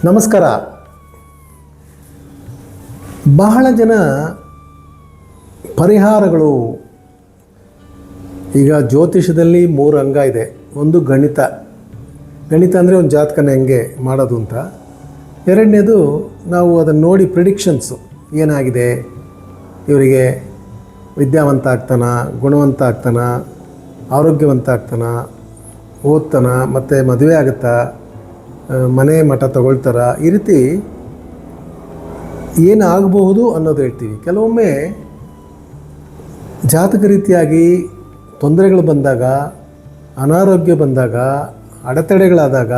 ನಮಸ್ಕಾರ. ಬಹಳ ಜನ ಪರಿಹಾರಗಳು, ಈಗ ಜ್ಯೋತಿಷದಲ್ಲಿ 3 ಅಂಗ ಇದೆ. ಒಂದು ಗಣಿತ ಅಂದರೆ ಒಂದು ಜಾತಕನ ಹೆಂಗೆ ಮಾಡೋದು ಅಂತ. ಎರಡನೇದು ನಾವು ಅದನ್ನು ನೋಡಿ ಪ್ರಿಡಿಕ್ಷನ್ಸು ಏನಾಗಿದೆ, ಇವರಿಗೆ ವಿದ್ಯಾವಂತ ಆಗ್ತಾನ, ಗುಣವಂತ ಆಗ್ತಾನ, ಆರೋಗ್ಯವಂತ ಆಗ್ತಾನ, ಓದ್ತಾನ, ಮತ್ತು ಮದುವೆ ಆಗುತ್ತಾ, ಮನೆ ಮಠ ತಗೊಳ್ತಾರ, ಈ ರೀತಿ ಏನಾಗಬಹುದು ಅನ್ನೋದು ಹೇಳ್ತೀವಿ. ಕೆಲವೊಮ್ಮೆ ಜಾತಕ ರೀತಿಯಾಗಿ ತೊಂದರೆಗಳು ಬಂದಾಗ, ಅನಾರೋಗ್ಯ ಬಂದಾಗ, ಅಡೆತಡೆಗಳಾದಾಗ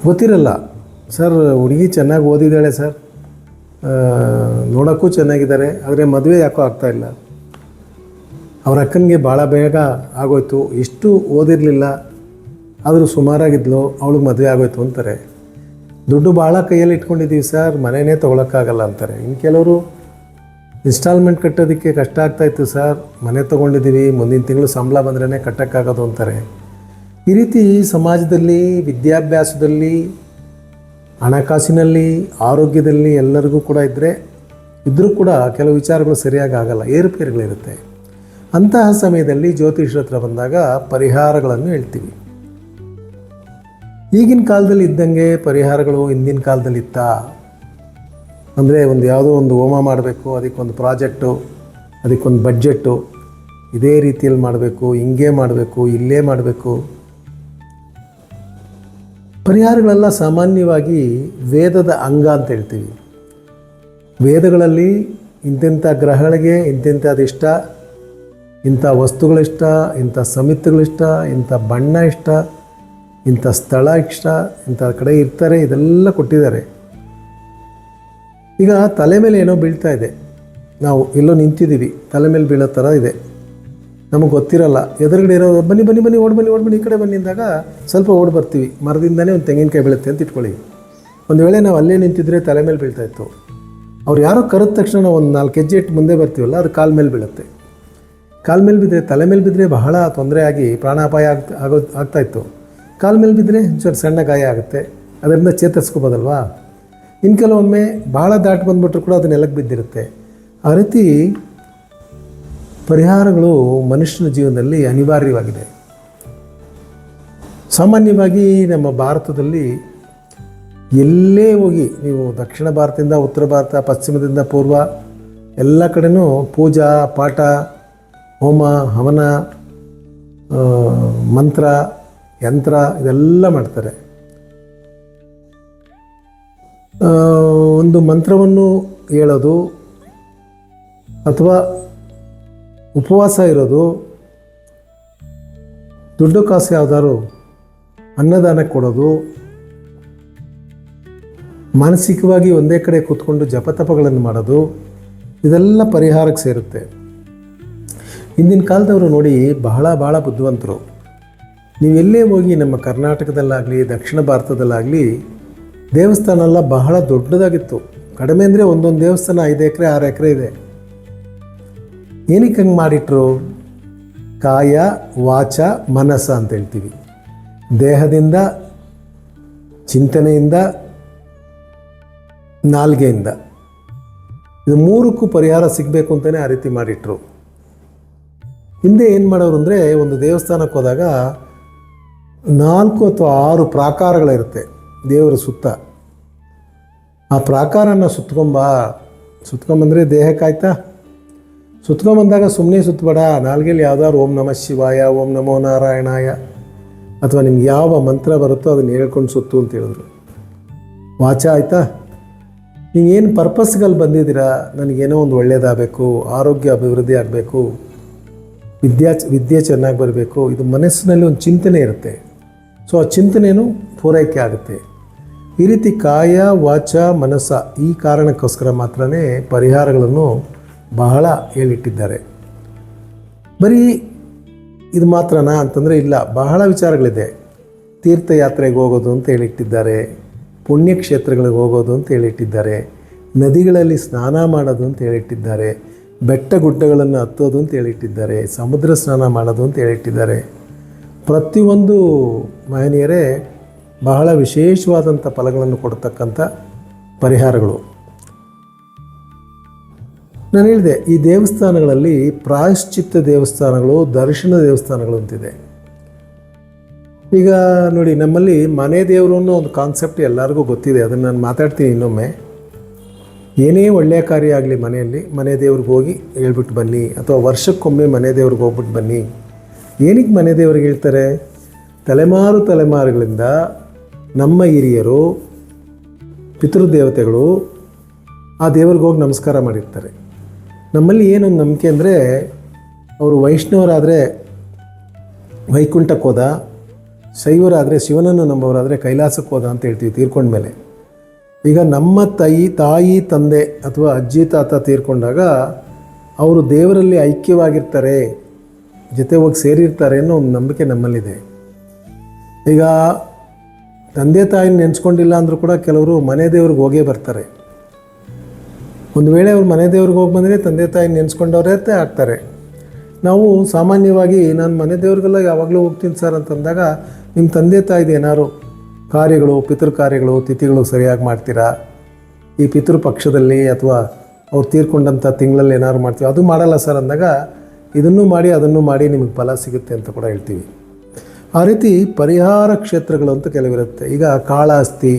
ಗೊತ್ತಿರಲ್ಲ. ಸರ್, ಹುಡುಗಿ ಚೆನ್ನಾಗಿ ಓದಿದ್ದಾಳೆ ಸರ್, ನೋಡೋಕ್ಕೂ ಚೆನ್ನಾಗಿದ್ದಾರೆ, ಆದರೆ ಮದುವೆ ಯಾಕೋ ಆಗ್ತಾಯಿಲ್ಲ. ಅವ್ರ ಅಕ್ಕನಿಗೆ ಭಾಳ ಬೇಗ ಆಗೋಯ್ತು, ಎಷ್ಟು ಓದಿರಲಿಲ್ಲ ಆದರೂ ಸುಮಾರಾಗಿದ್ಲು, ಅವಳಿಗೆ ಮದುವೆ ಆಗೋಯ್ತು ಅಂತಾರೆ. ದುಡ್ಡು ಭಾಳ ಕೈಯಲ್ಲಿ ಇಟ್ಕೊಂಡಿದ್ದೀವಿ ಸರ್, ಮನೆಯೇ ತೊಗೊಳಕ್ಕಾಗಲ್ಲ ಅಂತಾರೆ. ಇನ್ನು ಕೆಲವರು ಇನ್ಸ್ಟಾಲ್ಮೆಂಟ್ ಕಟ್ಟೋದಕ್ಕೆ ಕಷ್ಟ ಆಗ್ತಾಯಿತ್ತು ಸರ್, ಮನೆ ತೊಗೊಂಡಿದ್ದೀವಿ, ಮುಂದಿನ ತಿಂಗಳು ಸಂಬಳ ಬಂದ್ರೇ ಕಟ್ಟೋಕ್ಕಾಗೋದು ಅಂತಾರೆ. ಈ ರೀತಿ ಸಮಾಜದಲ್ಲಿ, ವಿದ್ಯಾಭ್ಯಾಸದಲ್ಲಿ, ಹಣಕಾಸಿನಲ್ಲಿ, ಆರೋಗ್ಯದಲ್ಲಿ ಎಲ್ಲರಿಗೂ ಕೂಡ ಇದ್ದರೂ ಕೂಡ ಕೆಲವು ವಿಚಾರಗಳು ಸರಿಯಾಗಿ ಆಗಲ್ಲ, ಏರುಪೇರುಗಳಿರುತ್ತೆ. ಅಂತಹ ಸಮಯದಲ್ಲಿ ಜ್ಯೋತಿಷ್ಯರ ಹತ್ರ ಬಂದಾಗ ಪರಿಹಾರಗಳನ್ನು ಹೇಳ್ತೀವಿ. ಈಗಿನ ಕಾಲದಲ್ಲಿ ಇದ್ದಂಗೆ ಪರಿಹಾರಗಳು ಹಿಂದಿನ ಕಾಲದಲ್ಲಿ ಇತ್ತಾ ಅಂದರೆ, ಯಾವುದೋ ಒಂದು ಹೋಮ ಮಾಡಬೇಕು, ಅದಕ್ಕೊಂದು ಪ್ರಾಜೆಕ್ಟು, ಅದಕ್ಕೊಂದು ಬಡ್ಜೆಟ್ಟು, ಇದೇ ರೀತಿಯಲ್ಲಿ ಮಾಡಬೇಕು, ಹಿಂಗೆ ಮಾಡಬೇಕು, ಇಲ್ಲೇ ಮಾಡಬೇಕು. ಪರಿಹಾರಗಳೆಲ್ಲ ಸಾಮಾನ್ಯವಾಗಿ ವೇದದ ಅಂಗ ಅಂತ ಹೇಳ್ತೀವಿ. ವೇದಗಳಲ್ಲಿ ಇಂತಿಂಥ ಗ್ರಹಗಳಿಗೆ ಇಂತಿಂಥದ್ದಿಷ್ಟ, ಇಂಥ ವಸ್ತುಗಳಿಷ್ಟ, ಇಂಥ ಸಮಿತಿಗಳಿಷ್ಟ, ಇಂಥ ಬಣ್ಣ ಇಷ್ಟ, ಇಂಥ ಸ್ಥಳ ಇಷ್ಟ, ಇಂಥ ಕಡೆ ಇರ್ತಾರೆ, ಇದೆಲ್ಲ ಕೊಟ್ಟಿದ್ದಾರೆ. ಈಗ ತಲೆ ಮೇಲೆ ಏನೋ ಬೀಳ್ತಾ ಇದೆ, ನಾವು ಎಲ್ಲೋ ನಿಂತಿದ್ದೀವಿ, ತಲೆ ಮೇಲೆ ಬೀಳೋ ಥರ ಇದೆ, ನಮಗೆ ಗೊತ್ತಿರಲ್ಲ. ಎದುರುಗಡೆ ಇರೋ ಬನ್ನಿ ಬನ್ನಿ ಬನ್ನಿ ಓಡ್ ಬನ್ನಿ ಈ ಕಡೆ ಬನ್ನಿ ಅಂದಾಗ ಸ್ವಲ್ಪ ಓಡಿ ಬರ್ತೀವಿ. ಮರದಿಂದನೇ ಒಂದು ತೆಂಗಿನಕಾಯಿ ಬೀಳುತ್ತೆ ಅಂತ ಇಟ್ಕೊಳ್ಳಿ. ಒಂದು ವೇಳೆ ನಾವು ಅಲ್ಲೇ ನಿಂತಿದ್ರೆ ತಲೆ ಮೇಲೆ ಬೀಳ್ತಾಯಿತ್ತು. ಅವ್ರು ಯಾರೋ ಕರೆದ ತಕ್ಷಣ ನಾವು ಒಂದು 4 ಹೆಜ್ಜೆ ಇಟ್ಟು ಮುಂದೆ ಬರ್ತೀವಲ್ಲ, ಅದು ಕಾಲ ಮೇಲೆ ಬೀಳುತ್ತೆ. ಕಾಲ ಮೇಲೆ ಬಿದ್ದರೆ, ತಲೆ ಮೇಲೆ ಬಿದ್ದರೆ ಬಹಳ ತೊಂದರೆ ಆಗಿ ಪ್ರಾಣಾಪಾಯ ಆಗ್ತಾಯಿತ್ತು. ಕಾಲ ಮೇಲೆ ಬಿದ್ದರೆ ಸಣ್ಣ ಗಾಯ ಆಗುತ್ತೆ, ಅದರಿಂದ ಚೇತರಿಸ್ಕೋಬೋದಲ್ವಾ. ಇನ್ನು ಕೆಲವೊಮ್ಮೆ ಭಾಳ ದಾಟಿ ಬಂದುಬಿಟ್ರು ಕೂಡ ಅದು ನೆಲಕ್ಕೆ ಬಿದ್ದಿರುತ್ತೆ. ಆ ರೀತಿ ಪರಿಹಾರಗಳು ಮನುಷ್ಯನ ಜೀವನದಲ್ಲಿ ಅನಿವಾರ್ಯವಾಗಿದೆ. ಸಾಮಾನ್ಯವಾಗಿ ನಮ್ಮ ಭಾರತದಲ್ಲಿ ಎಲ್ಲೇ ಹೋಗಿ ನೀವು, ದಕ್ಷಿಣ ಭಾರತದಿಂದ ಉತ್ತರ ಭಾರತ, ಪಶ್ಚಿಮದಿಂದ ಪೂರ್ವ, ಎಲ್ಲ ಕಡೆನೂ ಪೂಜಾ ಪಾಠ, ಹೋಮ ಹವನ, ಮಂತ್ರ, ಯಂತ್ರ ಇದೆಲ್ಲ ಮಾಡ್ತಾರೆ. ಒಂದು ಮಂತ್ರವನ್ನು ಹೇಳೋದು ಅಥವಾ ಉಪವಾಸ ಇರೋದು, ದುಡ್ಡು ಕಾಸು ಯಾವ್ದಾದ್ರು ಅನ್ನದಾನ ಕೊಡೋದು, ಮಾನಸಿಕವಾಗಿ ಒಂದೇ ಕಡೆ ಕೂತ್ಕೊಂಡು ಜಪತಪಗಳನ್ನು ಮಾಡೋದು, ಇದೆಲ್ಲ ಪರಿಹಾರಕ್ಕೆ ಸೇರುತ್ತೆ. ಹಿಂದಿನ ಕಾಲದವರು ನೋಡಿ ಬಹಳ ಬುದ್ಧಿವಂತರು. ನೀವೆಲ್ಲೇ ಹೋಗಿ ನಮ್ಮ ಕರ್ನಾಟಕದಲ್ಲಾಗಲಿ, ದಕ್ಷಿಣ ಭಾರತದಲ್ಲಾಗಲಿ ದೇವಸ್ಥಾನ ಎಲ್ಲ ಬಹಳ ದೊಡ್ಡದಾಗಿತ್ತು. ಕಡಿಮೆ ಅಂದರೆ ಒಂದೊಂದು ದೇವಸ್ಥಾನ 5 ಎಕರೆ 6 ಎಕರೆ ಇದೆ. ಏನಕ್ಕೆ ಹಂಗೆ ಮಾಡಿಟ್ರು? ಕಾಯ ವಾಚ ಮನಸ್ಸ ಅಂತ ಹೇಳ್ತೀವಿ. ದೇಹದಿಂದ, ಚಿಂತನೆಯಿಂದ, ನಾಲ್ಗೆಯಿಂದ, ಇದು 3ಕ್ಕೂ ಪರಿಹಾರ ಸಿಗಬೇಕು ಅಂತಲೇ ಆ ರೀತಿ ಮಾಡಿಟ್ರು. ಹಿಂದೆ ಏನು ಮಾಡೋರು ಅಂದರೆ, ಒಂದು ದೇವಸ್ಥಾನಕ್ಕೆ ಹೋದಾಗ 4 ಅಥವಾ 6 ಪ್ರಾಕಾರಗಳಿರುತ್ತೆ ದೇವರ ಸುತ್ತ. ಆ ಪ್ರಾಕಾರನ ಸುತ್ಕೊಂಬಂದರೆ ದೇಹಕ್ಕಾಯ್ತಾ? ಸುತ್ಕೊಂಬಂದಾಗ ಸುಮ್ಮನೆ ಸುತ್ತಬೇಡ, ನಾಲ್ಗೆಲ್ಲಿ ಯಾವ್ದಾದ್ರು ಓಂ ನಮಃ ಶಿವಾಯ, ಓಂ ನಮೋ ನಾರಾಯಣಾಯ, ಅಥವಾ ನಿಮ್ಗೆ ಯಾವ ಮಂತ್ರ ಬರುತ್ತೋ ಅದನ್ನು ಹೇಳ್ಕೊಂಡು ಸುತ್ತು ಅಂತ ಹೇಳಿದ್ರು. ವಾಚ ಆಯಿತಾ? ನೀವೇನು ಪರ್ಪಸ್ಗಲ್ಲಿ ಬಂದಿದ್ದೀರಾ, ನನಗೇನೋ ಒಂದು ಒಳ್ಳೆಯದಾಗಬೇಕು, ಆರೋಗ್ಯ ಅಭಿವೃದ್ಧಿ ಆಗಬೇಕು, ವಿದ್ಯೆ ಚೆನ್ನಾಗಿ ಬರಬೇಕು, ಇದು ಮನಸ್ಸಿನಲ್ಲಿ ಒಂದು ಚಿಂತನೆ ಇರುತ್ತೆ. ಸೊ ಆ ಚಿಂತನೆಯೂ ಪೂರೈಕೆ ಆಗುತ್ತೆ. ಈ ರೀತಿ ಕಾಯ ವಾಚ ಮನಸ್ಸ, ಈ ಕಾರಣಕ್ಕೋಸ್ಕರ ಮಾತ್ರನೇ ಪರಿಹಾರಗಳನ್ನು ಬಹಳ ಹೇಳಿಟ್ಟಿದ್ದಾರೆ. ಬರೀ ಇದು ಮಾತ್ರನಾ ಅಂತಂದರೆ ಇಲ್ಲ, ಬಹಳ ವಿಚಾರಗಳಿದೆ. ತೀರ್ಥಯಾತ್ರೆಗೆ ಹೋಗೋದು ಅಂತ ಹೇಳಿಟ್ಟಿದ್ದಾರೆ, ಪುಣ್ಯಕ್ಷೇತ್ರಗಳಿಗೆ ಹೋಗೋದು ಅಂತ ಹೇಳಿಟ್ಟಿದ್ದಾರೆ, ನದಿಗಳಲ್ಲಿ ಸ್ನಾನ ಮಾಡೋದು ಅಂತ ಹೇಳಿಟ್ಟಿದ್ದಾರೆ, ಬೆಟ್ಟ ಗುಡ್ಡಗಳನ್ನು ಹತ್ತೋದು ಅಂತ ಹೇಳಿಟ್ಟಿದ್ದಾರೆ, ಸಮುದ್ರ ಸ್ನಾನ ಮಾಡೋದು ಅಂತ ಹೇಳಿಟ್ಟಿದ್ದಾರೆ. ಪ್ರತಿಯೊಂದು ಮಹನೀಯರೇ ಬಹಳ ವಿಶೇಷವಾದಂಥ ಫಲಗಳನ್ನು ಕೊಡ್ತಕ್ಕಂಥ ಪರಿಹಾರಗಳು. ನಾನು ಹೇಳಿದೆ, ಈ ದೇವಸ್ಥಾನಗಳಲ್ಲಿ ಪ್ರಾಯಶ್ಚಿತ್ತ ದೇವಸ್ಥಾನಗಳು, ದರ್ಶನ ದೇವಸ್ಥಾನಗಳು ಅಂತಿದೆ. ಈಗ ನೋಡಿ, ನಮ್ಮಲ್ಲಿ ಮನೆ ದೇವರು ಅನ್ನೋ ಒಂದು ಕಾನ್ಸೆಪ್ಟ್ ಎಲ್ಲರಿಗೂ ಗೊತ್ತಿದೆ. ಅದನ್ನು ನಾನು ಮಾತಾಡ್ತೀನಿ ಇನ್ನೊಮ್ಮೆ. ಏನೇ ಒಳ್ಳೆಯ ಕಾರ್ಯ ಆಗಲಿ ಮನೆಯಲ್ಲಿ, ಮನೆ ದೇವ್ರಿಗೆ ಹೋಗಿ ಹೇಳ್ಬಿಟ್ಟು ಬನ್ನಿ, ಅಥವಾ ವರ್ಷಕ್ಕೊಮ್ಮೆ ಮನೆ ದೇವ್ರಿಗೆ ಹೋಗ್ಬಿಟ್ಟು ಬನ್ನಿ. ಏನಕ್ಕೆ ಮನೆ ದೇವ್ರಿಗೆ ಹೇಳ್ತಾರೆ? ತಲೆಮಾರುಗಳಿಂದ ನಮ್ಮ ಹಿರಿಯರು, ಪಿತೃದೇವತೆಗಳು ಆ ದೇವ್ರಿಗೆ ಹೋಗಿ ನಮಸ್ಕಾರ ಮಾಡಿರ್ತಾರೆ. ನಮ್ಮಲ್ಲಿ ಏನೊಂದು ನಂಬಿಕೆ ಅಂದರೆ, ಅವರು ವೈಷ್ಣವರಾದರೆ ವೈಕುಂಠಕ್ಕೆ ಹೋದ, ಶೈವರಾದರೆ ಶಿವನನ್ನು ನಂಬೋರಾದರೆ ಕೈಲಾಸಕ್ಕೆ ಹೋದ ಅಂತ ಹೇಳ್ತೀವಿ ತೀರ್ಕೊಂಡ್ಮೇಲೆ. ಈಗ ನಮ್ಮ ತಾಯಿ ತಂದೆ ಅಥವಾ ಅಜ್ಜಿ ತಾತ ತೀರ್ಕೊಂಡಾಗ ಅವರು ದೇವರಲ್ಲಿ ಐಕ್ಯವಾಗಿರ್ತಾರೆ, ಜೊತೆ ಹೋಗಿ ಸೇರಿರ್ತಾರೆ ಅನ್ನೋ ಒಂದು ನಂಬಿಕೆ ನಮ್ಮಲ್ಲಿದೆ. ಈಗ ತಂದೆ ತಾಯಿನ ನೆನೆಸ್ಕೊಂಡಿಲ್ಲ ಅಂದರೂ ಕೂಡ ಕೆಲವರು ಮನೆ ದೇವ್ರಿಗೆ ಹೋಗೇ ಬರ್ತಾರೆ. ಒಂದು ವೇಳೆ ಅವ್ರು ಮನೆ ದೇವ್ರಿಗೆ ಹೋಗಿ ಬಂದರೆ ತಂದೆ ತಾಯಿ ನೆನೆಸ್ಕೊಂಡವ್ರೇ ಆಗ್ತಾರೆ. ನಾವು ಸಾಮಾನ್ಯವಾಗಿ ನಾನು ಮನೆ ದೇವ್ರಿಗೆಲ್ಲ ಯಾವಾಗಲೂ ಹೋಗ್ತೀನಿ ಸರ್ ಅಂತಂದಾಗ, ನಿಮ್ಮ ತಂದೆ ತಾಯಿದು ಏನಾದ್ರು ಕಾರ್ಯಗಳು, ಪಿತೃ ಕಾರ್ಯಗಳು, ತಿಥಿಗಳು ಸರಿಯಾಗಿ ಮಾಡ್ತೀರಾ? ಈ ಪಿತೃ ಪಕ್ಷದಲ್ಲಿ ಅಥವಾ ಅವ್ರು ತೀರ್ಕೊಂಡಂಥ ತಿಂಗಳಲ್ಲಿ ಏನಾದ್ರು ಮಾಡ್ತೀವಿ? ಅದು ಮಾಡಲ್ಲ ಸರ್ ಅಂದಾಗ, ಇದನ್ನು ಮಾಡಿ ಅದನ್ನು ಮಾಡಿ ನಿಮಗೆ ಫಲ ಸಿಗುತ್ತೆ ಅಂತ ಕೂಡ ಹೇಳ್ತೀವಿ. ಆ ರೀತಿ ಪರಿಹಾರ ಕ್ಷೇತ್ರಗಳು ಅಂತ ಕೆಲವಿರುತ್ತೆ. ಈಗ ಕಾಳಹಸ್ತಿ,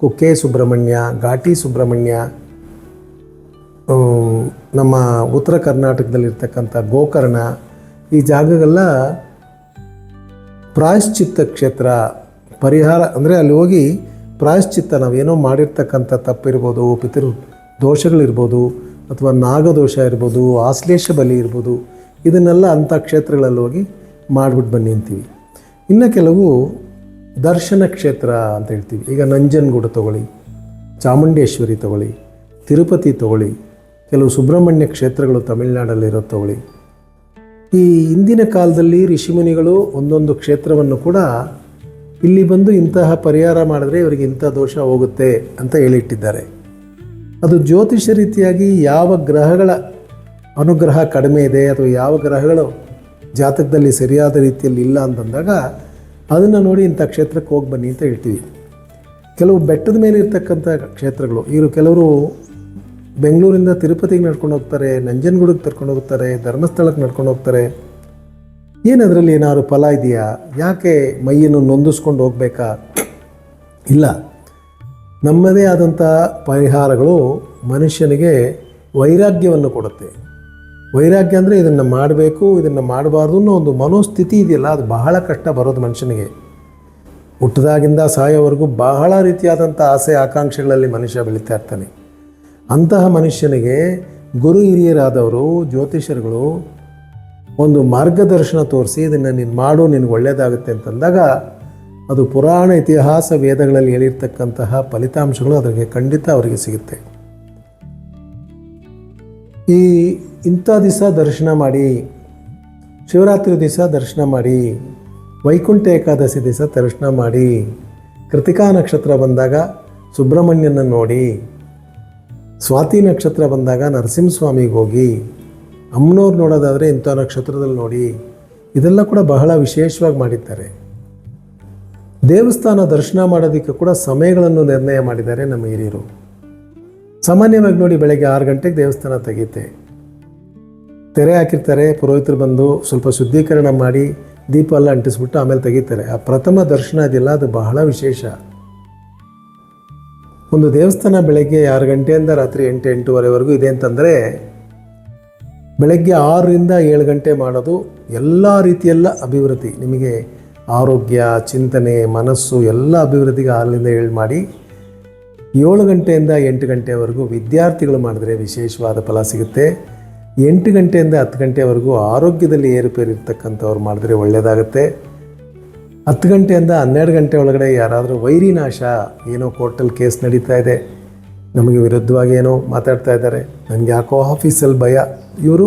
ಕುಕ್ಕೆ ಸುಬ್ರಹ್ಮಣ್ಯ, ಘಾಟಿ ಸುಬ್ರಹ್ಮಣ್ಯ, ನಮ್ಮ ಉತ್ತರ ಕರ್ನಾಟಕದಲ್ಲಿರ್ತಕ್ಕಂಥ ಗೋಕರ್ಣ, ಈ ಜಾಗಗೆಲ್ಲ ಪ್ರಾಯಶ್ಚಿತ್ತ ಕ್ಷೇತ್ರ. ಪರಿಹಾರ ಅಂದರೆ ಅಲ್ಲಿ ಹೋಗಿ ಪ್ರಾಯಶ್ಚಿತ್ತ, ನಾವೇನೋ ಮಾಡಿರ್ತಕ್ಕಂಥ ತಪ್ಪಿರ್ಬೋದು, ಪಿತೃ ದೋಷಗಳಿರ್ಬೋದು, ಅಥವಾ ನಾಗದೋಷ ಇರ್ಬೋದು, ಆಶ್ಲೇಷ ಬಲಿ ಇರ್ಬೋದು, ಇದನ್ನೆಲ್ಲ ಅಂಥ ಕ್ಷೇತ್ರಗಳಲ್ಲಿ ಹೋಗಿ ಮಾಡಿಬಿಟ್ಟು ಬನ್ನಿ ಅಂತೀವಿ. ಇನ್ನು ಕೆಲವು ದರ್ಶನ ಕ್ಷೇತ್ರ ಅಂತ ಹೇಳ್ತೀವಿ. ಈಗ ನಂಜನಗೂಡು ತಗೊಳ್ಳಿ, ಚಾಮುಂಡೇಶ್ವರಿ ತಗೊಳ್ಳಿ, ತಿರುಪತಿ ತಗೊಳ್ಳಿ, ಕೆಲವು ಸುಬ್ರಹ್ಮಣ್ಯ ಕ್ಷೇತ್ರಗಳು ತಮಿಳುನಾಡಲ್ಲಿರೋ ತಗೊಳ್ಳಿ. ಈ ಹಿಂದಿನ ಕಾಲದಲ್ಲಿ ಋಷಿಮುನಿಗಳು ಒಂದೊಂದು ಕ್ಷೇತ್ರವನ್ನು ಕೂಡ ಇಲ್ಲಿ ಬಂದು ಇಂತಹ ಪರಿಹಾರ ಮಾಡಿದ್ರೆ ಇವರಿಗೆ ಇಂಥ ದೋಷ ಹೋಗುತ್ತೆ ಅಂತ ಹೇಳಿಟ್ಟಿದ್ದಾರೆ. ಅದು ಜ್ಯೋತಿಷ ರೀತಿಯಾಗಿ ಯಾವ ಗ್ರಹಗಳ ಅನುಗ್ರಹ ಕಡಿಮೆ ಇದೆ ಅಥವಾ ಯಾವ ಗ್ರಹಗಳು ಜಾತಕದಲ್ಲಿ ಸರಿಯಾದ ರೀತಿಯಲ್ಲಿ ಇಲ್ಲ ಅಂತಂದಾಗ ಅದನ್ನು ನೋಡಿ ಇಂಥ ಕ್ಷೇತ್ರಕ್ಕೆ ಹೋಗಿ ಬನ್ನಿ ಅಂತ ಹೇಳ್ತೀವಿ. ಕೆಲವು ಬೆಟ್ಟದ ಮೇಲೆ ಇರ್ತಕ್ಕಂಥ ಕ್ಷೇತ್ರಗಳು, ಇವರು ಕೆಲವರು ಬೆಂಗಳೂರಿಂದ ತಿರುಪತಿಗೆ ನಡ್ಕೊಂಡು ಹೋಗ್ತಾರೆ, ನಂಜನಗೂಡಿಗೆ ಕರ್ಕೊಂಡು ಹೋಗ್ತಾರೆ, ಧರ್ಮಸ್ಥಳಕ್ಕೆ ನಡ್ಕೊಂಡು ಹೋಗ್ತಾರೆ. ಏನದರಲ್ಲಿ ಏನಾದ್ರು ಫಲ ಇದೆಯಾ? ಯಾಕೆ ಮೈಯನ್ನು ನೊಂದಿಸ್ಕೊಂಡು ಹೋಗಬೇಕಾ? ಇಲ್ಲ. ನಮ್ಮದೇ ಆದಂಥ ಪರಿಹಾರಗಳು ಮನುಷ್ಯನಿಗೆ ವೈರಾಗ್ಯವನ್ನು ಕೊಡುತ್ತೆ. ವೈರಾಗ್ಯ ಅಂದರೆ ಇದನ್ನು ಮಾಡಬೇಕು, ಇದನ್ನು ಮಾಡಬಾರ್ದು ಅನ್ನೋ ಒಂದು ಮನೋಸ್ಥಿತಿ ಇದೆಯಲ್ಲ, ಅದು ಬಹಳ ಕಷ್ಟ ಬರೋದು ಮನುಷ್ಯನಿಗೆ. ಹುಟ್ಟಿದಾಗಿಂದ ಸಾಯೋವರೆಗೂ ಬಹಳ ರೀತಿಯಾದಂಥ ಆಸೆ ಆಕಾಂಕ್ಷೆಗಳಲ್ಲಿ ಮನುಷ್ಯ ಬೆಳೀತಾ ಇರ್ತಾನೆ. ಅಂತಹ ಮನುಷ್ಯನಿಗೆ ಗುರು ಹಿರಿಯರಾದವರು, ಜ್ಯೋತಿಷರುಗಳು ಒಂದು ಮಾರ್ಗದರ್ಶನ ತೋರಿಸಿ ಇದನ್ನು ನೀನು ಮಾಡು, ನಿನಗೆ ಒಳ್ಳೆಯದಾಗುತ್ತೆ ಅಂತಂದಾಗ ಅದು ಪುರಾಣ ಇತಿಹಾಸ ವೇದಗಳಲ್ಲಿ ಹೇಳಿರ್ತಕ್ಕಂತಹ ಫಲಿತಾಂಶಗಳು ಅದರಿಗೆ ಖಂಡಿತ ಅವರಿಗೆ ಸಿಗುತ್ತೆ. ಇಂಥ ದಿವಸ ದರ್ಶನ ಮಾಡಿ, ಶಿವರಾತ್ರಿ ದಿವಸ ದರ್ಶನ ಮಾಡಿ, ವೈಕುಂಠ ಏಕಾದಶಿ ದಿವಸ ದರ್ಶನ ಮಾಡಿ, ಕೃತಿಕಾ ನಕ್ಷತ್ರ ಬಂದಾಗ ಸುಬ್ರಹ್ಮಣ್ಯನ ನೋಡಿ, ಸ್ವಾತಿ ನಕ್ಷತ್ರ ಬಂದಾಗ ನರಸಿಂಹಸ್ವಾಮಿಗೆ ಹೋಗಿ, ಅಮ್ಮನವ್ರು ನೋಡೋದಾದರೆ ಇಂಥ ನಕ್ಷತ್ರದಲ್ಲಿ ನೋಡಿ, ಇದೆಲ್ಲ ಕೂಡ ಬಹಳ ವಿಶೇಷವಾಗಿ ಮಾಡಿದ್ದಾರೆ. ದೇವಸ್ಥಾನ ದರ್ಶನ ಮಾಡೋದಕ್ಕೆ ಕೂಡ ಸಮಯಗಳನ್ನು ನಿರ್ಣಯ ಮಾಡಿದ್ದಾರೆ ನಮ್ಮ ಹಿರಿಯರು. ಸಾಮಾನ್ಯವಾಗಿ ನೋಡಿ, ಬೆಳಗ್ಗೆ 6 ಗಂಟೆಗೆ ದೇವಸ್ಥಾನ ತೆಗೀತೆ, ತೆರೆ ಹಾಕಿರ್ತಾರೆ, ಪುರೋಹಿತರು ಬಂದು ಸ್ವಲ್ಪ ಶುದ್ಧೀಕರಣ ಮಾಡಿ ದೀಪ ಎಲ್ಲ ಅಂಟಿಸ್ಬಿಟ್ಟು ಆಮೇಲೆ ತೆಗಿತಾರೆ. ಆ ಪ್ರಥಮ ದರ್ಶನ ಇದೆಯಲ್ಲ, ಅದು ಬಹಳ ವಿಶೇಷ. ಒಂದು ದೇವಸ್ಥಾನ ಬೆಳಗ್ಗೆ 6 ಗಂಟೆಯಿಂದ ರಾತ್ರಿ 8-8:30ವರೆಗೂ ಇದೆ ಅಂತಂದರೆ, ಬೆಳಗ್ಗೆ 6ರಿಂದ 7 ಗಂಟೆ ಮಾಡೋದು ಎಲ್ಲ ರೀತಿಯೆಲ್ಲ ಅಭಿವೃದ್ಧಿ, ನಿಮಗೆ ಆರೋಗ್ಯ, ಚಿಂತನೆ, ಮನಸ್ಸು ಎಲ್ಲ ಅಭಿವೃದ್ಧಿಗೆ 6ರಿಂದ 7 ಮಾಡಿ, 7 ಗಂಟೆಯಿಂದ 8 ಗಂಟೆವರೆಗೂ ವಿದ್ಯಾರ್ಥಿಗಳು ಮಾಡಿದ್ರೆ ವಿಶೇಷವಾದ ಫಲ ಸಿಗುತ್ತೆ. 8 ಗಂಟೆಯಿಂದ 10 ಗಂಟೆವರೆಗೂ ಆರೋಗ್ಯದಲ್ಲಿ ಏರುಪೇರು ಇರ್ತಕ್ಕಂಥವ್ರು ಮಾಡಿದ್ರೆ ಒಳ್ಳೆಯದಾಗುತ್ತೆ. 10 ಗಂಟೆಯಿಂದ 12 ಗಂಟೆ ಒಳಗಡೆ ಯಾರಾದರೂ ವೈರಿನಾಶ, ಏನೋ ಕೋರ್ಟಲ್ಲಿ ಕೇಸ್ ನಡೀತಾ ಇದೆ, ನಮಗೆ ವಿರುದ್ಧವಾಗಿ ಏನೋ ಮಾತಾಡ್ತಾ ಇದ್ದಾರೆ, ನನಗೆ ಯಾಕೋ ಆಫೀಸಲ್ಲಿ ಭಯ, ಇವರು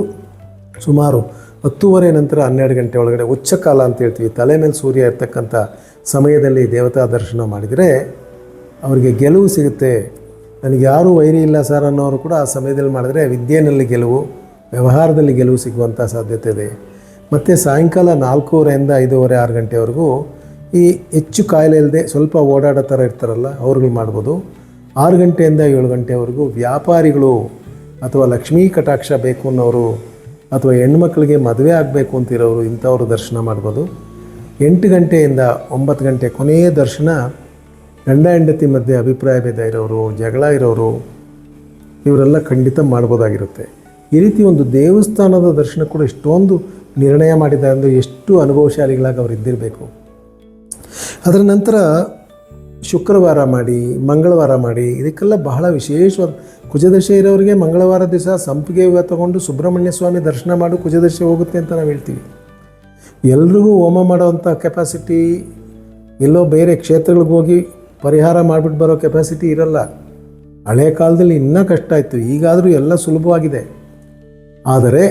ಸುಮಾರು 10:30 ನಂತರ 12 ಗಂಟೆ ಒಳಗಡೆ ಉಚ್ಚ ಕಾಲ ಅಂತ ಹೇಳ್ತೀವಿ, ತಲೆ ಮೇಲೆ ಸೂರ್ಯ ಇರ್ತಕ್ಕಂಥ ಸಮಯದಲ್ಲಿ ದೇವತಾ ದರ್ಶನ ಮಾಡಿದರೆ ಅವರಿಗೆ ಗೆಲುವು ಸಿಗುತ್ತೆ. ನನಗೆ ಯಾರೂ ವೈರಿ ಇಲ್ಲ ಸರ್ ಅನ್ನೋರು ಕೂಡ ಆ ಸಮಯದಲ್ಲಿ ಮಾಡಿದ್ರೆ ವಿದ್ಯೆಯಲ್ಲಿ ಗೆಲುವು, ವ್ಯವಹಾರದಲ್ಲಿ ಗೆಲುವು ಸಿಗುವಂಥ ಸಾಧ್ಯತೆ ಇದೆ. ಮತ್ತು ಸಾಯಂಕಾಲ 4:30ರಿಂದ 5:30, 6 ಗಂಟೆವರೆಗೂ ಈ ಹೆಚ್ಚು ಕಾಯಿಲೆ ಇಲ್ಲದೆ ಸ್ವಲ್ಪ ಓಡಾಡೋ ಥರ ಇರ್ತಾರಲ್ಲ ಅವ್ರುಗಳು ಮಾಡ್ಬೋದು. 6 ಗಂಟೆಯಿಂದ 7 ಗಂಟೆವರೆಗೂ ವ್ಯಾಪಾರಿಗಳು ಅಥವಾ ಲಕ್ಷ್ಮೀ ಕಟಾಕ್ಷ ಬೇಕು ಅನ್ನೋರು ಅಥವಾ ಹೆಣ್ಮಕ್ಳಿಗೆ ಮದುವೆ ಆಗಬೇಕು ಅಂತಿರೋರು ಇಂಥವರು ದರ್ಶನ ಮಾಡ್ಬೋದು. 8 ಗಂಟೆಯಿಂದ 9 ಗಂಟೆ ಕೊನೆಯ ದರ್ಶನ ಗಂಡ ಹೆಂಡತಿ ಮಧ್ಯೆ ಅಭಿಪ್ರಾಯ ಭೇದ ಇರೋರು, ಜಗಳ ಇರೋರು, ಇವರೆಲ್ಲ ಖಂಡಿತ ಮಾಡ್ಬೋದಾಗಿರುತ್ತೆ. ಈ ರೀತಿ ಒಂದು ದೇವಸ್ಥಾನದ ದರ್ಶನ ಕೂಡ ಇಷ್ಟೊಂದು ನಿರ್ಣಯ ಮಾಡಿದ್ದಾರೆ ಅಂದರೆ ಎಷ್ಟು ಅನುಭವಶಾಲಿಗಳಾಗಿ ಅವ್ರು ಇದ್ದಿರಬೇಕು. ಅದರ ನಂತರ ಶುಕ್ರವಾರ ಮಾಡಿ, ಮಂಗಳವಾರ ಮಾಡಿ, ಇದಕ್ಕೆಲ್ಲ ಬಹಳ ವಿಶೇಷವಾದ ಕುಜದಶೆ ಇರೋರಿಗೆ ಮಂಗಳವಾರ ದಿವಸ ಸಂಪಿಗೆ ಹೂವು ತಗೊಂಡು ಸುಬ್ರಹ್ಮಣ್ಯ ಸ್ವಾಮಿ ದರ್ಶನ ಮಾಡು, ಕುಜದಶೆ ಹೋಗುತ್ತೆ ಅಂತ ನಾವು ಹೇಳ್ತೀವಿ. ಎಲ್ರಿಗೂ ಹೋಮ ಮಾಡೋವಂಥ ಕೆಪಾಸಿಟಿ, ಎಲ್ಲೋ ಬೇರೆ ಕ್ಷೇತ್ರಗಳಿಗೆ ಹೋಗಿ ಪರಿಹಾರ ಮಾಡಿಬಿಟ್ಟು ಬರೋ ಕೆಪಾಸಿಟಿ ಇರಲ್ಲ. ಹಳೆಯ ಕಾಲದಲ್ಲಿ ಇನ್ನೂ ಕಷ್ಟ ಇತ್ತು, ಈಗಾದರೂ ಎಲ್ಲ ಸುಲಭವಾಗಿದೆ. ಆದರೆ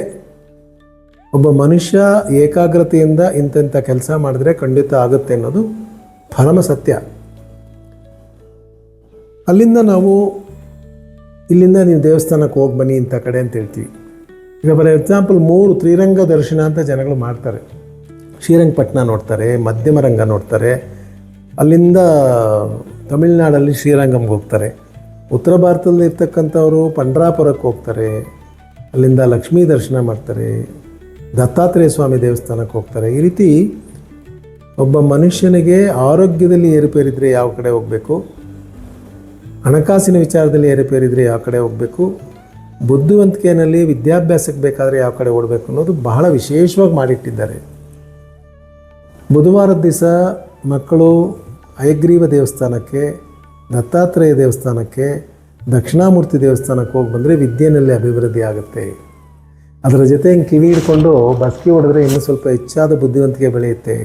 ಒಬ್ಬ ಮನುಷ್ಯ ಏಕಾಗ್ರತೆಯಿಂದ ಇಂಥ ಕೆಲಸ ಮಾಡಿದ್ರೆ ಖಂಡಿತ ಆಗುತ್ತೆ ಅನ್ನೋದು ಪರಮ ಸತ್ಯ. ಅಲ್ಲಿಂದ ಇಲ್ಲಿಂದ ನೀವು ದೇವಸ್ಥಾನಕ್ಕೆ ಹೋಗಿ ಬನ್ನಿ ಇಂಥ ಕಡೆ ಅಂತ ಹೇಳ್ತೀವಿ. ಈಗ ಫಾರ್ ಎಕ್ಸಾಂಪಲ್ 3 ತ್ರಿರಂಗ ದರ್ಶನ ಅಂತ ಜನಗಳು ಮಾಡ್ತಾರೆ. ಶ್ರೀರಂಗಪಟ್ಟಣ ನೋಡ್ತಾರೆ, ಮಧ್ಯಮ ರಂಗ ನೋಡ್ತಾರೆ, ಅಲ್ಲಿಂದ ತಮಿಳ್ನಾಡಲ್ಲಿ ಶ್ರೀರಂಗಂಗೆ ಹೋಗ್ತಾರೆ. ಉತ್ತರ ಭಾರತದಲ್ಲಿ ಇರ್ತಕ್ಕಂಥವರು ಪಂಡ್ರಾಪುರಕ್ಕೆ ಹೋಗ್ತಾರೆ, ಅಲ್ಲಿಂದ ಲಕ್ಷ್ಮೀ ದರ್ಶನ ಮಾಡ್ತಾರೆ, ದತ್ತಾತ್ರೇಯ ಸ್ವಾಮಿ ದೇವಸ್ಥಾನಕ್ಕೆ ಹೋಗ್ತಾರೆ. ಈ ರೀತಿ ಒಬ್ಬ ಮನುಷ್ಯನಿಗೆ ಆರೋಗ್ಯದಲ್ಲಿ ಏರುಪೇರಿದ್ರೆ ಯಾವ ಕಡೆ ಹೋಗಬೇಕು, ಹಣಕಾಸಿನ ವಿಚಾರದಲ್ಲಿ ಏರುಪೇರಿದ್ರೆ ಯಾವ ಕಡೆ ಹೋಗಬೇಕು, ಬುದ್ಧಿವಂತಿಕೆಯಲ್ಲಿ ವಿದ್ಯಾಭ್ಯಾಸಕ್ಕೆ ಬೇಕಾದರೆ ಯಾವ ಕಡೆ ಓಡಬೇಕು ಅನ್ನೋದು ಬಹಳ ವಿಶೇಷವಾಗಿ ಮಾಡಿಟ್ಟಿದ್ದಾರೆ. ಬುಧವಾರದ ದಿವಸ ಮಕ್ಕಳು ಹಯಗ್ರೀವ ದೇವಸ್ಥಾನಕ್ಕೆ, ದತ್ತಾತ್ರೇಯ ದೇವಸ್ಥಾನಕ್ಕೆ, ದಕ್ಷಿಣಾಮೂರ್ತಿ ದೇವಸ್ಥಾನಕ್ಕೆ ಹೋಗಿ ಬಂದರೆ ವಿದ್ಯೆಯಲ್ಲಿ ಅಭಿವೃದ್ಧಿ ಆಗುತ್ತೆ. ಅದರ ಜೊತೆ ಹಿಂಗೆ ಕಿವಿ ಹಿಡ್ಕೊಂಡು ಬಸ್ಕಿ ಹೊಡೆದ್ರೆ ಇನ್ನೂ ಸ್ವಲ್ಪ ಹೆಚ್ಚಾದ ಬುದ್ಧಿವಂತಿಕೆ ಬೆಳೆಯುತ್ತೆ.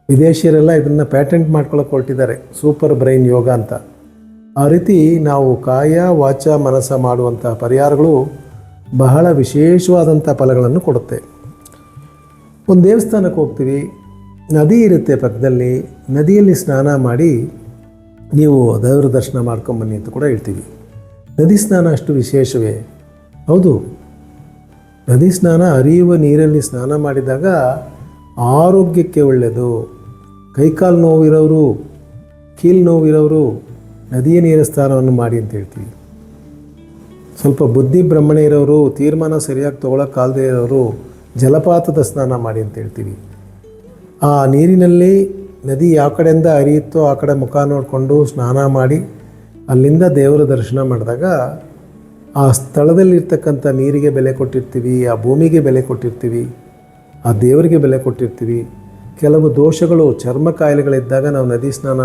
ವಿದೇಶಿಯರೆಲ್ಲ ಇದನ್ನು ಪ್ಯಾಟೆಂಟ್ ಮಾಡ್ಕೊಳ್ಳೋಕೆ ಹೊರಟಿದ್ದಾರೆ, ಸೂಪರ್ ಬ್ರೈನ್ ಯೋಗ ಅಂತ. ಆ ರೀತಿ ನಾವು ಕಾಯ ವಾಚ ಮನಸ ಮಾಡುವಂಥ ಪರಿಹಾರಗಳು ಬಹಳ ವಿಶೇಷವಾದಂಥ ಫಲಗಳನ್ನು ಕೊಡುತ್ತೆ. ಒಂದು ದೇವಸ್ಥಾನಕ್ಕೆ ಹೋಗ್ತೀವಿ, ನದಿ ಇರುತ್ತೆ ಪಕ್ಕದಲ್ಲಿ, ನದಿಯಲ್ಲಿ ಸ್ನಾನ ಮಾಡಿ ನೀವು ದೇವರ ದರ್ಶನ ಮಾಡ್ಕೊಂಬನ್ನಿ ಅಂತ ಕೂಡ ಹೇಳ್ತೀವಿ. ನದಿ ಸ್ನಾನ ಅಷ್ಟು ವಿಶೇಷವೇ? ಹೌದು. ನದಿ ಸ್ನಾನ, ಹರಿಯುವ ನೀರಲ್ಲಿ ಸ್ನಾನ ಮಾಡಿದಾಗ ಆರೋಗ್ಯಕ್ಕೆ ಒಳ್ಳೆಯದು. ಕೈಕಾಲು ನೋವಿರೋರು, ಕೀಲು ನೋವಿರೋರು ನದಿಯ ನೀರ ಸ್ನಾನವನ್ನು ಮಾಡಿ ಅಂತ ಹೇಳ್ತೀವಿ. ಸ್ವಲ್ಪ ಬುದ್ಧಿ ಭ್ರಮಣೆ ಇರೋರು, ತೀರ್ಮಾನ ಸರಿಯಾಗಿ ತೊಗೊಳಕ್ಕಾಗದೇ ಇರೋರು ಜಲಪಾತದ ಸ್ನಾನ ಮಾಡಿ ಅಂತ ಹೇಳ್ತೀವಿ. ಆ ನೀರಿನಲ್ಲಿ ನದಿ ಯಾವ ಕಡೆಯಿಂದ ಹರಿಯುತ್ತೋ ಆ ಕಡೆ ಮುಖ ನೋಡಿಕೊಂಡು ಸ್ನಾನ ಮಾಡಿ ಅಲ್ಲಿಂದ ದೇವರ ದರ್ಶನ ಮಾಡಿದಾಗ ಆ ಸ್ಥಳದಲ್ಲಿರ್ತಕ್ಕಂಥ ನೀರಿಗೆ ಬೆಲೆ ಕೊಟ್ಟಿರ್ತೀವಿ, ಆ ಭೂಮಿಗೆ ಬೆಲೆ ಕೊಟ್ಟಿರ್ತೀವಿ, ಆ ದೇವರಿಗೆ ಬೆಲೆ ಕೊಟ್ಟಿರ್ತೀವಿ. ಕೆಲವು ದೋಷಗಳು, ಚರ್ಮ ಕಾಯಿಲೆಗಳಿದ್ದಾಗ ನಾವು ನದಿ ಸ್ನಾನ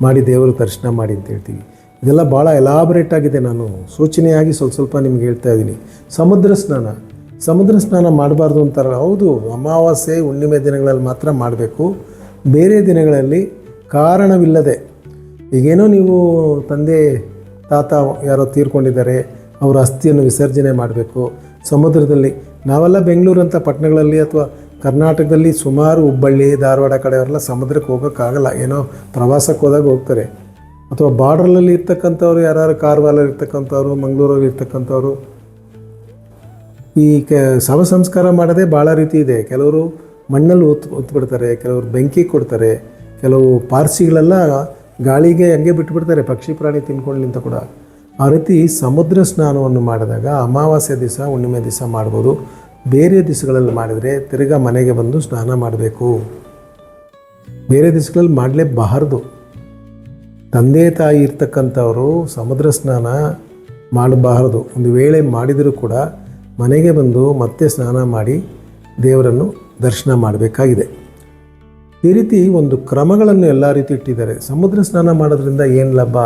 ಮಾಡಿ ದೇವರ ದರ್ಶನ ಮಾಡಿ ಅಂತ ಹೇಳ್ತೀವಿ. ಇದೆಲ್ಲ ಭಾಳ ಎಲಾಬರೇಟ್ ಆಗಿದೆ. ನಾನು ಸೂಚನೆಯಾಗಿ ಸ್ವಲ್ಪ ನಿಮ್ಗೆ ಹೇಳ್ತಾ ಇದ್ದೀನಿ. ಸಮುದ್ರ ಸ್ನಾನ ಮಾಡಬಾರ್ದು ಅಂತಾರೆ. ಹೌದು, ಅಮಾವಾಸ್ಯೆ ಹುಣ್ಣಿಮೆ ದಿನಗಳಲ್ಲಿ ಮಾತ್ರ ಮಾಡಬೇಕು. ಬೇರೆ ದಿನಗಳಲ್ಲಿ ಕಾರಣವಿಲ್ಲದೆ, ಈಗೇನೋ ನೀವು ತಂದೆ ತಾತ ಯಾರೋ ತೀರ್ಕೊಂಡಿದ್ದಾರೆ, ಅವರ ಅಸ್ಥಿಯನ್ನು ವಿಸರ್ಜನೆ ಮಾಡಬೇಕು ಸಮುದ್ರದಲ್ಲಿ. ನಾವೆಲ್ಲ ಬೆಂಗಳೂರಂಥ ಪಟ್ಟಣಗಳಲ್ಲಿ ಅಥವಾ ಕರ್ನಾಟಕದಲ್ಲಿ ಸುಮಾರು ಹುಬ್ಬಳ್ಳಿ ಧಾರವಾಡ ಕಡೆಯವರೆಲ್ಲ ಸಮುದ್ರಕ್ಕೆ ಹೋಗೋಕ್ಕಾಗಲ್ಲ, ಏನೋ ಪ್ರವಾಸಕ್ಕೆ ಹೋದಾಗ ಹೋಗ್ತಾರೆ. ಅಥವಾ ಬಾರ್ಡ್ರಲ್ಲಿ ಇರ್ತಕ್ಕಂಥವ್ರು, ಯಾರು ಕಾರವಾರಲ್ಲಿ ಇರ್ತಕ್ಕಂಥವ್ರು, ಮಂಗಳೂರಲ್ಲಿ ಇರ್ತಕ್ಕಂಥವ್ರು ಈ ಶವ ಸಂಸ್ಕಾರ ಮಾಡೋದೇ ಭಾಳ ರೀತಿ ಇದೆ. ಕೆಲವರು ಮಣ್ಣಲ್ಲಿ ಒತ್ಬಿಡ್ತಾರೆ, ಕೆಲವರು ಬೆಂಕಿ ಕೊಡ್ತಾರೆ, ಕೆಲವು ಪಾರ್ಸಿಗಳೆಲ್ಲ ಗಾಳಿಗೆ ಹಂಗೆ ಬಿಟ್ಬಿಡ್ತಾರೆ, ಪಕ್ಷಿ ಪ್ರಾಣಿ ತಿನ್ಕೊಳ್ಳಿ ಅಂತ ಕೂಡ. ಆ ರೀತಿ ಸಮುದ್ರ ಸ್ನಾನವನ್ನು ಮಾಡಿದಾಗ ಅಮಾವಾಸ್ಯೆ ದಿವಸ ಹುಣ್ಣಿಮೆ ದಿವಸ ಮಾಡ್ಬೋದು. ಬೇರೆ ದಿವಸಗಳಲ್ಲಿ ಮಾಡಿದರೆ ತಿರ್ಗಾ ಮನೆಗೆ ಬಂದು ಸ್ನಾನ ಮಾಡಬೇಕು. ಬೇರೆ ದಿವಸಗಳಲ್ಲಿ ಮಾಡಲೇಬಾರದು. ತಂದೆ ತಾಯಿ ಇರ್ತಕ್ಕಂಥವರು ಸಮುದ್ರ ಸ್ನಾನ ಮಾಡಬಾರದು. ಒಂದು ವೇಳೆ ಮಾಡಿದರೂ ಕೂಡ ಮನೆಗೆ ಬಂದು ಮತ್ತೆ ಸ್ನಾನ ಮಾಡಿ ದೇವರನ್ನು ದರ್ಶನ ಮಾಡಬೇಕಾಗಿದೆ. ಈ ರೀತಿ ಒಂದು ಕ್ರಮಗಳನ್ನು ಎಲ್ಲ ರೀತಿ ಇಟ್ಟಿದ್ದಾರೆ. ಸಮುದ್ರ ಸ್ನಾನ ಮಾಡೋದ್ರಿಂದ ಏನು ಲಾಭ?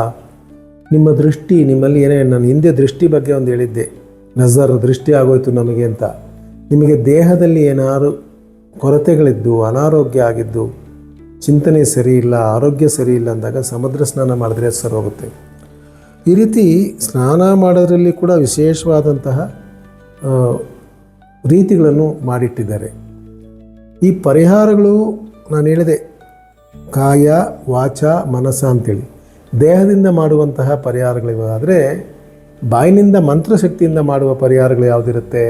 ನಿಮ್ಮ ದೃಷ್ಟಿ, ನಿಮ್ಮಲ್ಲಿ ನಾನು ಹಿಂದೆ ದೃಷ್ಟಿ ಬಗ್ಗೆ ಒಂದು ಹೇಳಿದ್ದೆ, ನಜರ್ ದೃಷ್ಟಿ ಆಗೋಯ್ತು ನಮಗೆ ಅಂತ. ನಿಮಗೆ ದೇಹದಲ್ಲಿ ಏನಾದ್ರು ಕೊರತೆಗಳಿದ್ದು, ಅನಾರೋಗ್ಯ ಆಗಿದ್ದು, ಚಿಂತನೆ ಸರಿ ಇಲ್ಲ, ಆರೋಗ್ಯ ಸರಿ ಇಲ್ಲ ಅಂದಾಗ ಸಮುದ್ರ ಸ್ನಾನ ಮಾಡಿದ್ರೆ ಸರಿ ಹೋಗುತ್ತೆ. ಈ ರೀತಿ ಸ್ನಾನ ಮಾಡೋದ್ರಲ್ಲಿ ಕೂಡ ವಿಶೇಷವಾದಂತಹ ರೀತಿಗಳನ್ನು ಮಾಡಿಟ್ಟಿದ್ದಾರೆ. ಈ ಪರಿಹಾರಗಳು ನಾನು ಹೇಳಿದೆ, ಕಾಯ ವಾಚ ಮನಸ ಅಂತೇಳಿ ದೇಹದಿಂದ ಮಾಡುವಂತಹ ಪರಿಹಾರಗಳಿವಾದರೆ, ಬಾಯಿನಿಂದ ಮಂತ್ರಶಕ್ತಿಯಿಂದ ಮಾಡುವ ಪರಿಹಾರಗಳು ಯಾವುದಿರುತ್ತೆ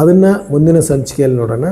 ಅದನ್ನು ಮುಂದಿನ ಸಂಚಿಕೆಯಲ್ಲಿ ನೋಡೋಣ.